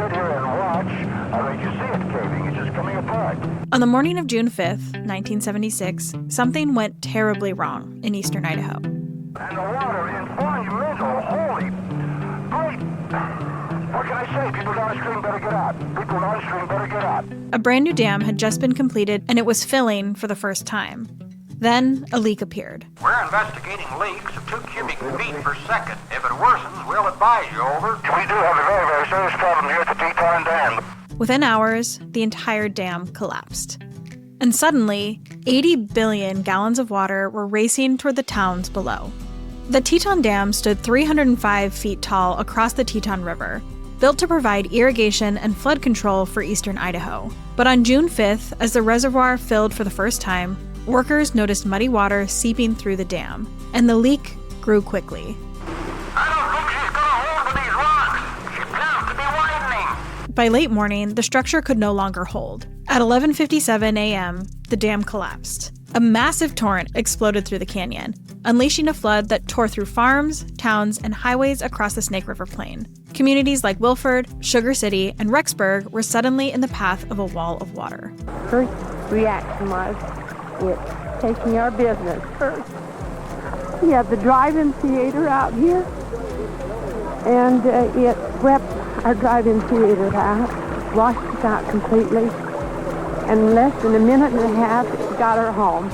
sit here and watch. You see it caving. It's just coming apart. On the morning of June 5th, 1976, something went terribly wrong in Eastern Idaho. And the water in monumental, holy, great. What can I say? People downstream better get out. People downstream better get out. A brand new dam had just been completed and it was filling for the first time. Then a leak appeared. We're investigating leaks of 2 cubic feet per second. If it worsens, we'll advise you, over. We do have a very, very serious problem here at the Teton Dam. Within hours, the entire dam collapsed. And suddenly, 80 billion gallons of water were racing toward the towns below. The Teton Dam stood 305 feet tall across the Teton River, built to provide irrigation and flood control for Eastern Idaho. But on June 5th, as the reservoir filled for the first time, workers noticed muddy water seeping through the dam, and the leak grew quickly. I don't think she's gonna hold with these rocks. She appears to be widening. By late morning, the structure could no longer hold. At 11:57 a.m., the dam collapsed. A massive torrent exploded through the canyon, unleashing a flood that tore through farms, towns, and highways across the Snake River Plain. Communities like Wilford, Sugar City, and Rexburg were suddenly in the path of a wall of water. First reaction was, it's taking our business first. We have the drive-in theater out here, and it swept our drive-in theater out, washed it out completely, and in less than a minute and a half, it got her home.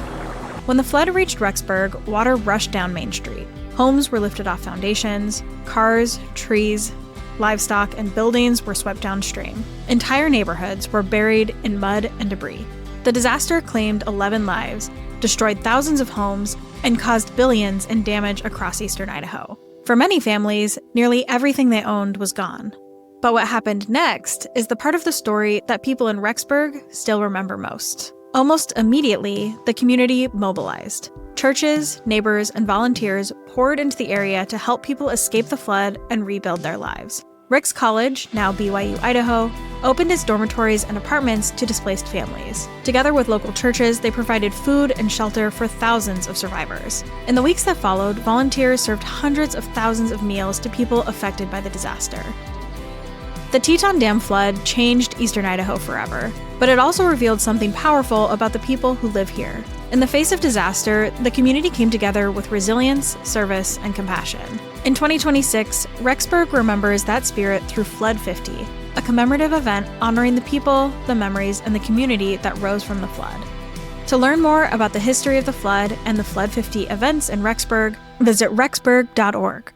When the flood reached Rexburg, water rushed down Main Street. Homes were lifted off foundations, cars, trees, livestock, and buildings were swept downstream. Entire neighborhoods were buried in mud and debris. The disaster claimed 11 lives, destroyed thousands of homes, and caused billions in damage across Eastern Idaho. For many families, nearly everything they owned was gone. But what happened next is the part of the story that people in Rexburg still remember most. Almost immediately, the community mobilized. Churches, neighbors, and volunteers poured into the area to help people escape the flood and rebuild their lives. Ricks College, now BYU-Idaho, opened its dormitories and apartments to displaced families. Together with local churches, they provided food and shelter for thousands of survivors. In the weeks that followed, volunteers served hundreds of thousands of meals to people affected by the disaster. The Teton Dam flood changed Eastern Idaho forever, but it also revealed something powerful about the people who live here. In the face of disaster, the community came together with resilience, service, and compassion. In 2026, Rexburg remembers that spirit through Flood 50, a commemorative event honoring the people, the memories, and the community that rose from the flood. To learn more about the history of the flood and the Flood 50 events in Rexburg, visit rexburg.org.